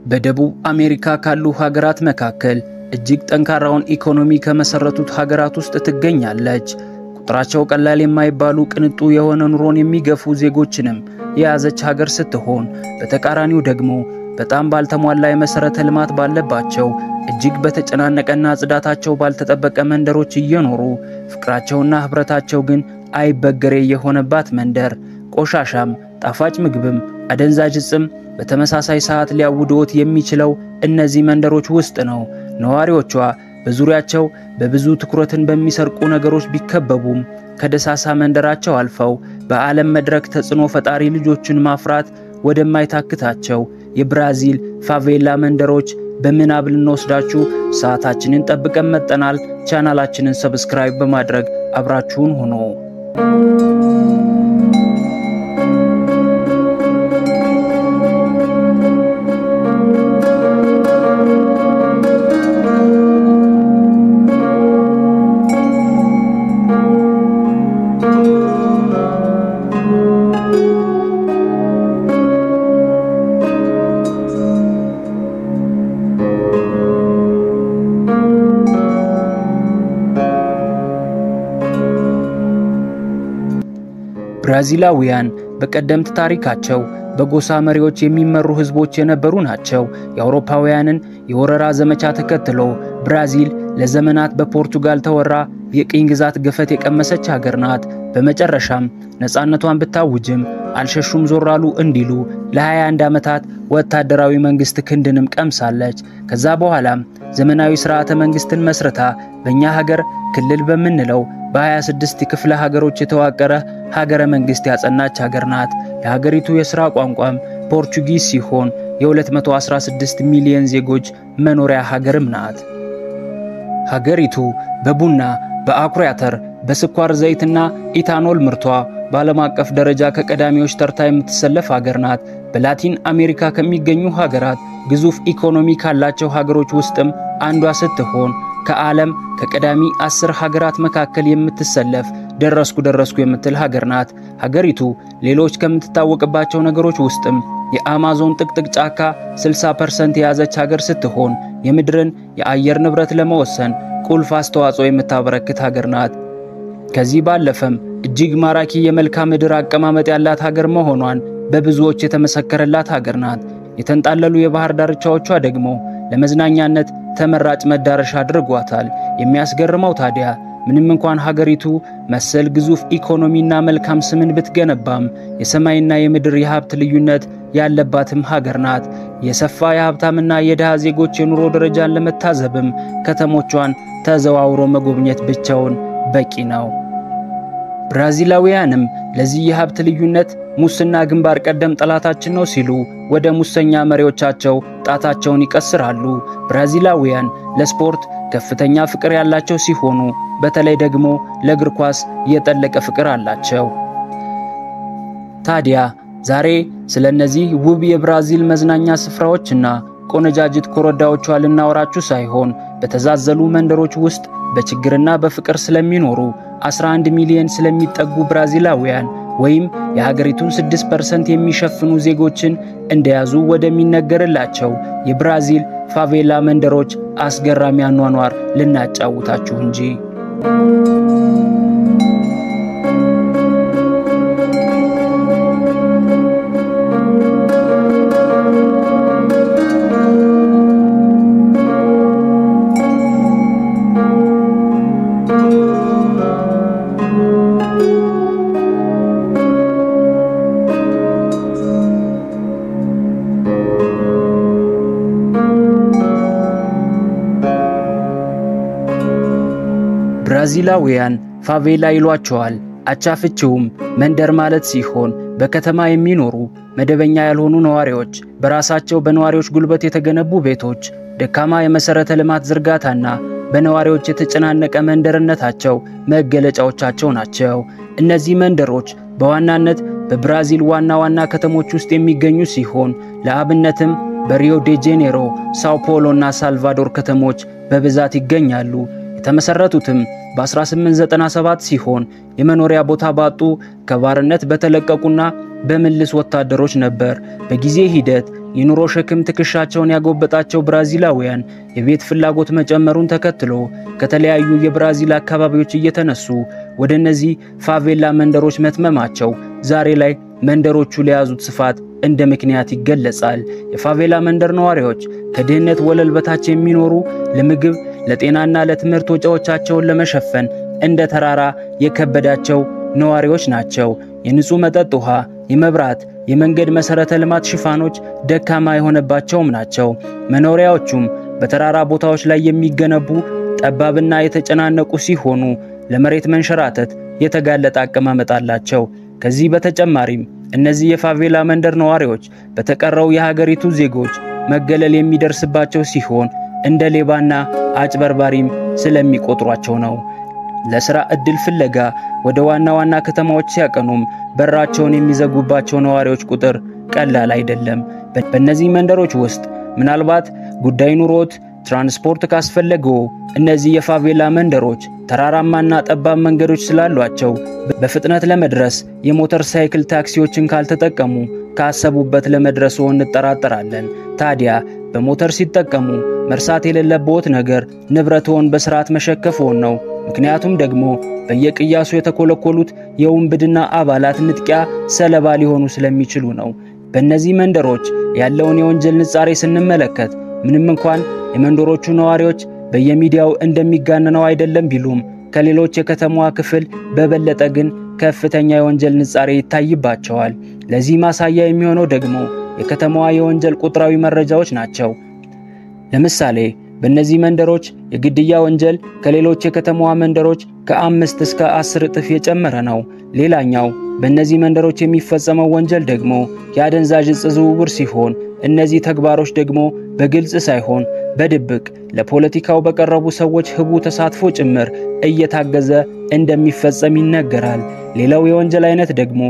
በደቡብ አሜሪካ ካሉ ሀገራት መካከል እጅግ ጠንካራውን ኢኮኖሚ ከመሰረቱት ሀገራት ውስጥ ትገኛለች። ቁጥራቸው ቀላል የማይባሉ ቅንጡ የሆነ ኑሮን የሚገፉ ዜጎችንም የያዘች ሀገር ስትሆን፣ በተቃራኒው ደግሞ በጣም ባልተሟላ የመሰረተ ልማት ባለባቸው እጅግ በተጨናነቀና ጽዳታቸው ባልተጠበቀ መንደሮች እየኖሩ ፍቅራቸውና ህብረታቸው ግን አይበገሬ የሆነባት መንደር፣ ቆሻሻም ጣፋጭ ምግብም አደንዛዥ ዕፅም በተመሳሳይ ሰዓት ሊያውዱት የሚችለው እነዚህ መንደሮች ውስጥ ነው። ነዋሪዎቿ በዙሪያቸው በብዙ ትኩረትን በሚሰርቁ ነገሮች ቢከበቡም ከደሳሳ መንደራቸው አልፈው በዓለም መድረክ ተጽዕኖ ፈጣሪ ልጆችን ማፍራት ወደማይታክታቸው የብራዚል ፋቬላ መንደሮች በምናብ ልንወስዳችሁ ሰዓታችንን ጠብቀን መጥተናል። ቻናላችንን ሰብስክራይብ በማድረግ አብራችሁን ሁኑ። ብራዚላውያን በቀደምት ታሪካቸው በጎሳ መሪዎች የሚመሩ ህዝቦች የነበሩ ናቸው። የአውሮፓውያንን የወረራ ዘመቻ ተከትሎ ብራዚል ለዘመናት በፖርቱጋል ተወራ የቅኝ ግዛት ገፈት የቀመሰች ሀገር ናት። በመጨረሻም ነፃነቷን ብታውጅም አልሸሹም ዞራሉ እንዲሉ ለ21 ዓመታት ወታደራዊ መንግስት ክንድንም ቀምሳለች። ከዛ በኋላም ዘመናዊ ስርዓተ መንግስትን መስርታ በእኛ ሀገር ክልል በምንለው በ26 ክፍለ ሀገሮች የተዋቀረ ሀገረ መንግስት ያጸናች ሀገር ናት። የሀገሪቱ የሥራ ቋንቋም ፖርቹጊዝ ሲሆን የ216 ሚሊዮን ዜጎች መኖሪያ ሀገርም ናት። ሀገሪቱ በቡና፣ በአኩሪ አተር፣ በስኳር ዘይትና ኢታኖል ምርቷ በዓለም አቀፍ ደረጃ ከቀዳሚዎች ተርታ የምትሰለፍ ሀገር ናት። በላቲን አሜሪካ ከሚገኙ ሀገራት ግዙፍ ኢኮኖሚ ካላቸው ሀገሮች ውስጥም አንዷ ስትሆን ከዓለም ከቀዳሚ 10 ሀገራት መካከል የምትሰለፍ ደረስኩ የምትል ሀገር ናት። ሀገሪቱ ሌሎች ከምትታወቅባቸው ነገሮች ውስጥም የአማዞን ጥቅጥቅ ጫካ 60% የያዘች ሀገር ስትሆን የምድርን የአየር ንብረት ለመወሰን ቁልፍ አስተዋጽኦ የምታበረክት ሀገር ናት። ከዚህ ባለፈም እጅግ ማራኪ የመልክዓ ምድር አቀማመጥ ያላት ሀገር መሆኗን በብዙዎች የተመሰከረላት ሀገር ናት። የተንጣለሉ የባህር ዳርቻዎቿ ደግሞ ለመዝናኛነት ተመራጭ መዳረሻ አድርጓታል። የሚያስገርመው ታዲያ ምንም እንኳን ሀገሪቱ መሰል ግዙፍ ኢኮኖሚና መልካም ስምን ብትገነባም የሰማይና የምድር የሀብት ልዩነት ያለባትም ሀገር ናት። የሰፋ የሀብታምና የድሃ ዜጎች የኑሮ ደረጃን ለመታዘብም ከተሞቿን ተዘዋውሮ መጎብኘት ብቻውን በቂ ነው። ብራዚላውያንም ለዚህ የሀብት ልዩነት ሙስና ግንባር ቀደም ጠላታችን ነው ሲሉ ወደ ሙሰኛ መሪዎቻቸው ጣታቸውን ይቀስራሉ። ብራዚላውያን ለስፖርት ከፍተኛ ፍቅር ያላቸው ሲሆኑ በተለይ ደግሞ ለእግር ኳስ የጠለቀ ፍቅር አላቸው። ታዲያ ዛሬ ስለነዚህ ውብ የብራዚል መዝናኛ ስፍራዎችና ቆነጃጅት ኮረዳዎቿ ልናወራችሁ ሳይሆን በተዛዘሉ መንደሮች ውስጥ በችግርና በፍቅር ስለሚኖሩ 11 ሚሊዮን ስለሚጠጉ ብራዚላውያን ወይም የሀገሪቱን 6% የሚሸፍኑ ዜጎችን እንደያዙ ወደሚነገርላቸው የብራዚል ፋቬላ መንደሮች አስገራሚ አኗኗር ልናጫውታችሁ እንጂ። ብራዚላውያን ፋቬላ ይሏቸዋል። አቻፍቼውም መንደር ማለት ሲሆን በከተማ የሚኖሩ መደበኛ ያልሆኑ ነዋሪዎች በራሳቸው በነዋሪዎች ጉልበት የተገነቡ ቤቶች፣ ደካማ የመሰረተ ልማት ዝርጋታና በነዋሪዎች የተጨናነቀ መንደርነታቸው መገለጫዎቻቸው ናቸው። እነዚህ መንደሮች በዋናነት በብራዚል ዋና ከተሞች ውስጥ የሚገኙ ሲሆን ለአብነትም በሪዮ ዴ ጄኔሮ፣ ሳኦ ፖሎና ሳልቫዶር ከተሞች በብዛት ይገኛሉ። የተመሰረቱትም በ1897 ሲሆን የመኖሪያ ቦታ ባጡ ከባርነት በተለቀቁና በመልስ ወታደሮች ነበር። በጊዜ ሂደት የኑሮ ሸክም ትከሻቸውን ያጎበጣቸው ብራዚላውያን የቤት ፍላጎት መጨመሩን ተከትሎ ከተለያዩ የብራዚል አካባቢዎች እየተነሱ ወደ እነዚህ ፋቬላ መንደሮች መትመማቸው ዛሬ ላይ መንደሮቹ ለያዙት ስፋት እንደ ምክንያት ይገለጻል። የፋቬላ መንደር ነዋሪዎች ከድህነት ወለል በታች የሚኖሩ ለምግብ፣ ለጤናና ለትምህርት ወጪዎቻቸውን ለመሸፈን እንደ ተራራ የከበዳቸው ነዋሪዎች ናቸው። የንጹህ መጠጥ ውሃ፣ የመብራት፣ የመንገድ መሰረተ ልማት ሽፋኖች ደካማ የሆነባቸውም ናቸው። መኖሪያዎቹም በተራራ ቦታዎች ላይ የሚገነቡ ጠባብና የተጨናነቁ ሲሆኑ ለመሬት መንሸራተት የተጋለጠ አቀማመጥ አላቸው። ከዚህ በተጨማሪም እነዚህ የፋቬላ መንደር ነዋሪዎች በተቀረው የሀገሪቱ ዜጎች መገለል የሚደርስባቸው ሲሆን እንደ ሌባና አጭበርባሪም ስለሚቆጥሯቸው ነው። ለሥራ ዕድል ፍለጋ ወደ ዋና ከተማዎች ሲያቀኑም በራቸውን የሚዘጉባቸው ነዋሪዎች ቁጥር ቀላል አይደለም። በእነዚህ መንደሮች ውስጥ ምናልባት ጉዳይ ኑሮት ትራንስፖርት ካስፈለገው እነዚህ የፋቬላ መንደሮች ተራራማና ጠባብ መንገዶች ስላሏቸው በፍጥነት ለመድረስ የሞተር ሳይክል ታክሲዎችን ካልተጠቀሙ ካሰቡበት ለመድረስ እንጠራጠራለን። ታዲያ በሞተር ሲጠቀሙ መርሳት የሌለበት ነገር ንብረቶን በስርዓት መሸከፎን ነው። ምክንያቱም ደግሞ በየቅያሱ የተኮለኮሉት የውንብድና አባላት ንጥቂያ ሰለባ ሊሆኑ ስለሚችሉ ነው። በእነዚህ መንደሮች ያለውን የወንጀል ንጻሬ ስንመለከት ምንም እንኳን የመንደሮቹ ነዋሪዎች በየሚዲያው እንደሚጋነነው አይደለም ቢሉም ከሌሎች የከተማዋ ክፍል በበለጠ ግን ከፍተኛ የወንጀል ንጻሬ ይታይባቸዋል። ለዚህ ማሳያ የሚሆነው ደግሞ የከተማዋ የወንጀል ቁጥራዊ መረጃዎች ናቸው። ለምሳሌ በእነዚህ መንደሮች የግድያ ወንጀል ከሌሎች የከተማዋ መንደሮች ከ5 እስከ 10 እጥፍ የጨመረ ነው። ሌላኛው በእነዚህ መንደሮች የሚፈጸመው ወንጀል ደግሞ የአደንዛዥ ዕፅ ዝውውር ሲሆን እነዚህ ተግባሮች ደግሞ በግልጽ ሳይሆን በድብቅ ለፖለቲካው በቀረቡ ሰዎች ህቡ ተሳትፎ ጭምር እየታገዘ እንደሚፈጸም ይነገራል። ሌላው የወንጀል አይነት ደግሞ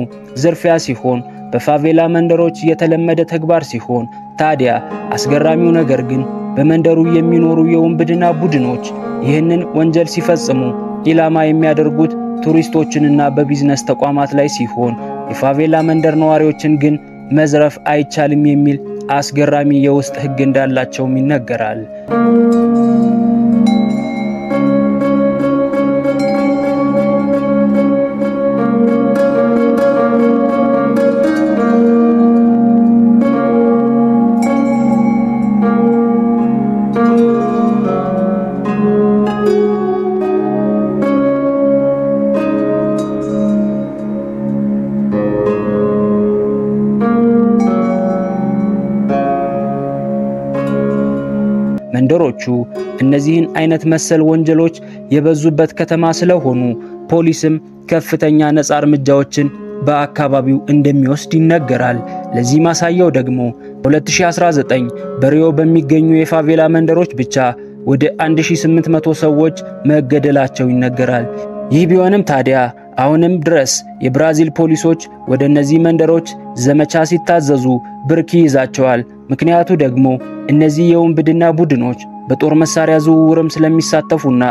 ዝርፊያ ሲሆን በፋቬላ መንደሮች የተለመደ ተግባር ሲሆን ታዲያ አስገራሚው ነገር ግን በመንደሩ የሚኖሩ የውንብድና ቡድኖች ይህንን ወንጀል ሲፈጽሙ ኢላማ የሚያደርጉት ቱሪስቶችንና በቢዝነስ ተቋማት ላይ ሲሆን የፋቬላ መንደር ነዋሪዎችን ግን መዝረፍ አይቻልም የሚል አስገራሚ የውስጥ ህግ እንዳላቸውም ይነገራል። መንደሮቹ እነዚህን አይነት መሰል ወንጀሎች የበዙበት ከተማ ስለሆኑ ፖሊስም ከፍተኛ ነፃ እርምጃዎችን በአካባቢው እንደሚወስድ ይነገራል። ለዚህ ማሳያው ደግሞ 2019 በሪዮ በሚገኙ የፋቬላ መንደሮች ብቻ ወደ 1800 ሰዎች መገደላቸው ይነገራል። ይህ ቢሆንም ታዲያ አሁንም ድረስ የብራዚል ፖሊሶች ወደ እነዚህ መንደሮች ዘመቻ ሲታዘዙ ብርክ ይዛቸዋል። ምክንያቱ ደግሞ እነዚህ የውንብድና ቡድኖች በጦር መሳሪያ ዝውውርም ስለሚሳተፉና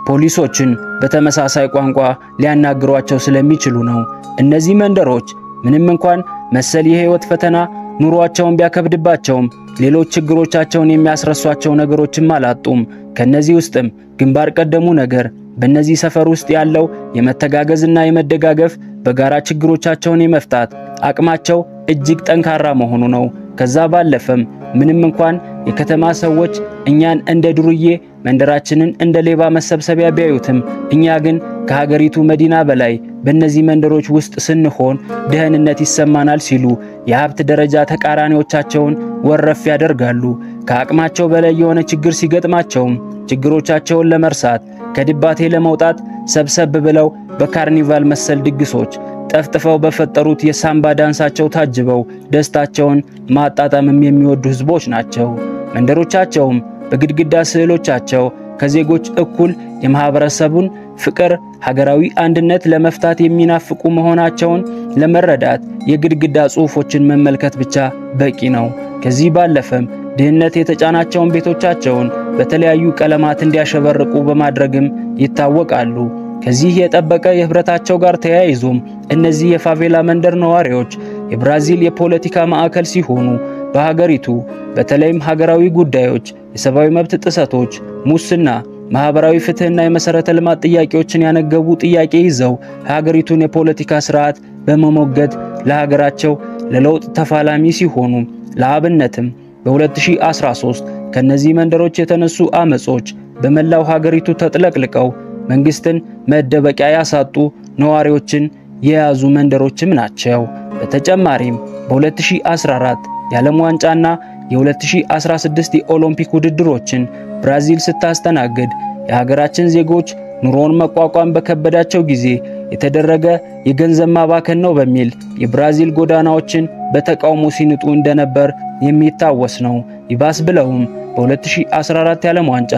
ፖሊሶችን በተመሳሳይ ቋንቋ ሊያናግሯቸው ስለሚችሉ ነው። እነዚህ መንደሮች ምንም እንኳን መሰል የህይወት ፈተና ኑሯቸውን ቢያከብድባቸውም ሌሎች ችግሮቻቸውን የሚያስረሷቸው ነገሮችም አላጡም። ከነዚህ ውስጥም ግንባር ቀደሙ ነገር በእነዚህ ሰፈር ውስጥ ያለው የመተጋገዝና የመደጋገፍ በጋራ ችግሮቻቸውን የመፍታት አቅማቸው እጅግ ጠንካራ መሆኑ ነው። ከዛ ባለፈም ምንም እንኳን የከተማ ሰዎች እኛን እንደ ዱርዬ መንደራችንን እንደ ሌባ መሰብሰቢያ ቢያዩትም እኛ ግን ከሀገሪቱ መዲና በላይ በእነዚህ መንደሮች ውስጥ ስንሆን ደህንነት ይሰማናል ሲሉ የሀብት ደረጃ ተቃራኒዎቻቸውን ወረፍ ያደርጋሉ። ከአቅማቸው በላይ የሆነ ችግር ሲገጥማቸውም ችግሮቻቸውን ለመርሳት ከድባቴ ለመውጣት ሰብሰብ ብለው በካርኒቫል መሰል ድግሶች ጠፍጥፈው በፈጠሩት የሳምባ ዳንሳቸው ታጅበው ደስታቸውን ማጣጣምም የሚወዱ ህዝቦች ናቸው። መንደሮቻቸውም በግድግዳ ስዕሎቻቸው ከዜጎች እኩል የማህበረሰቡን ፍቅር፣ ሀገራዊ አንድነት ለመፍታት የሚናፍቁ መሆናቸውን ለመረዳት የግድግዳ ጽሑፎችን መመልከት ብቻ በቂ ነው። ከዚህ ባለፈም ድህነት የተጫናቸውን ቤቶቻቸውን በተለያዩ ቀለማት እንዲያሸበርቁ በማድረግም ይታወቃሉ። ከዚህ የጠበቀ የህብረታቸው ጋር ተያይዞም እነዚህ የፋቬላ መንደር ነዋሪዎች የብራዚል የፖለቲካ ማዕከል ሲሆኑ በሀገሪቱ በተለይም ሀገራዊ ጉዳዮች፣ የሰብአዊ መብት ጥሰቶች፣ ሙስና፣ ማህበራዊ ፍትህና የመሰረተ ልማት ጥያቄዎችን ያነገቡ ጥያቄ ይዘው ሀገሪቱን የፖለቲካ ስርዓት በመሞገት ለሀገራቸው ለለውጥ ተፋላሚ ሲሆኑ ለአብነትም በ2013 ከነዚህ መንደሮች የተነሱ አመጾች በመላው ሀገሪቱ ተጥለቅልቀው መንግስትን መደበቂያ ያሳጡ ነዋሪዎችን የያዙ መንደሮችም ናቸው። በተጨማሪም በ2014 የዓለም ዋንጫና የ2016 የኦሎምፒክ ውድድሮችን ብራዚል ስታስተናግድ የሀገራችን ዜጎች ኑሮን መቋቋም በከበዳቸው ጊዜ የተደረገ የገንዘብ ማባከን ነው በሚል የብራዚል ጎዳናዎችን በተቃውሞ ሲንጡ እንደነበር የሚታወስ ነው። ይባስ ብለውም በ2014 የዓለም ዋንጫ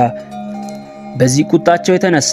በዚህ ቁጣቸው የተነሳ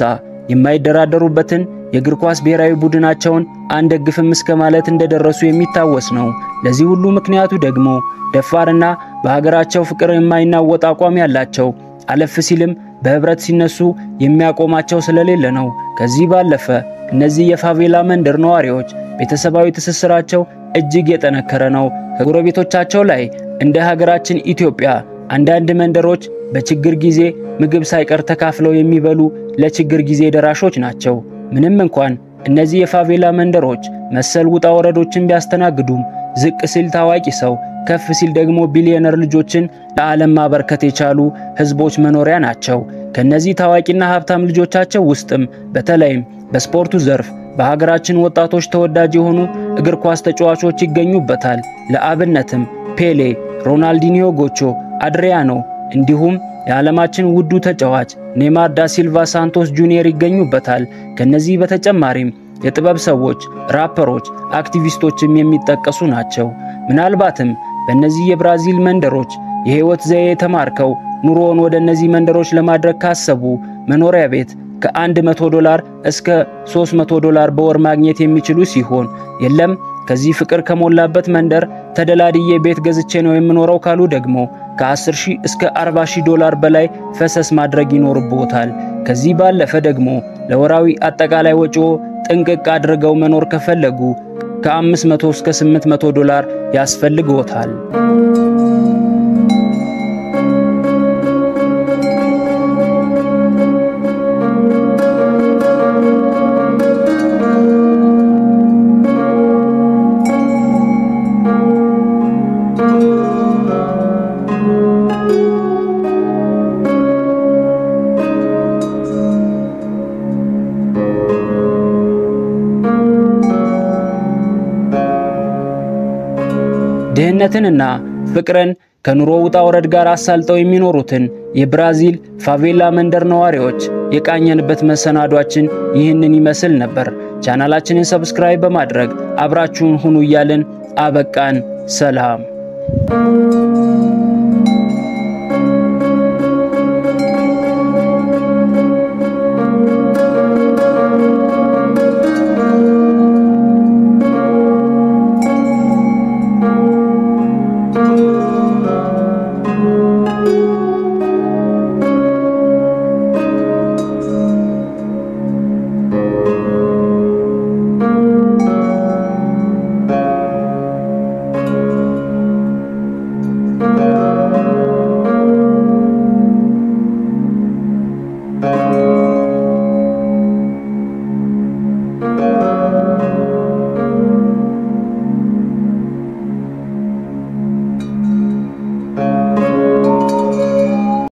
የማይደራደሩበትን የእግር ኳስ ብሔራዊ ቡድናቸውን አንደግፍም እስከ ማለት እንደደረሱ የሚታወስ ነው። ለዚህ ሁሉ ምክንያቱ ደግሞ ደፋርና በሀገራቸው ፍቅር የማይናወጥ አቋም ያላቸው አለፍ ሲልም በህብረት ሲነሱ የሚያቆማቸው ስለሌለ ነው። ከዚህ ባለፈ እነዚህ የፋቬላ መንደር ነዋሪዎች ቤተሰባዊ ትስስራቸው እጅግ የጠነከረ ነው። ከጎረቤቶቻቸው ላይ እንደ ሀገራችን ኢትዮጵያ አንዳንድ መንደሮች በችግር ጊዜ ምግብ ሳይቀር ተካፍለው የሚበሉ ለችግር ጊዜ ደራሾች ናቸው። ምንም እንኳን እነዚህ የፋቬላ መንደሮች መሰል ውጣ ወረዶችን ቢያስተናግዱም ዝቅ ሲል ታዋቂ ሰው ከፍ ሲል ደግሞ ቢሊዮነር ልጆችን ለዓለም ማበርከት የቻሉ ህዝቦች መኖሪያ ናቸው። ከነዚህ ታዋቂና ሀብታም ልጆቻቸው ውስጥም በተለይም በስፖርቱ ዘርፍ በሀገራችን ወጣቶች ተወዳጅ የሆኑ እግር ኳስ ተጫዋቾች ይገኙበታል። ለአብነትም ፔሌ፣ ሮናልዲኒዮ ጎቾ፣ አድሪያኖ እንዲሁም የዓለማችን ውዱ ተጫዋች ኔይማር ዳ ሲልቫ ሳንቶስ ጁኒየር ይገኙበታል። ከነዚህ በተጨማሪም የጥበብ ሰዎች፣ ራፐሮች፣ አክቲቪስቶችም የሚጠቀሱ ናቸው። ምናልባትም በእነዚህ የብራዚል መንደሮች የህይወት ዘዬ ተማርከው ኑሮውን ወደ እነዚህ መንደሮች ለማድረግ ካሰቡ መኖሪያ ቤት ከ$100 እስከ $300 በወር ማግኘት የሚችሉ ሲሆን የለም ከዚህ ፍቅር ከሞላበት መንደር ተደላድዬ ቤት ገዝቼ ነው የምኖረው ካሉ ደግሞ ከ10,000 እስከ $40,000 በላይ ፈሰስ ማድረግ ይኖርቦታል። ከዚህ ባለፈ ደግሞ ለወራዊ አጠቃላይ ወጪው ጥንቅቅ አድርገው መኖር ከፈለጉ ከ500 እስከ $800 ያስፈልግዎታል። ድህነትንና ፍቅርን ከኑሮ ውጣ ወረድ ጋር አሳልጠው የሚኖሩትን የብራዚል ፋቬላ መንደር ነዋሪዎች የቃኘንበት መሰናዷችን ይህንን ይመስል ነበር። ቻናላችንን ሰብስክራይብ በማድረግ አብራችሁን ሁኑ እያልን አበቃን። ሰላም።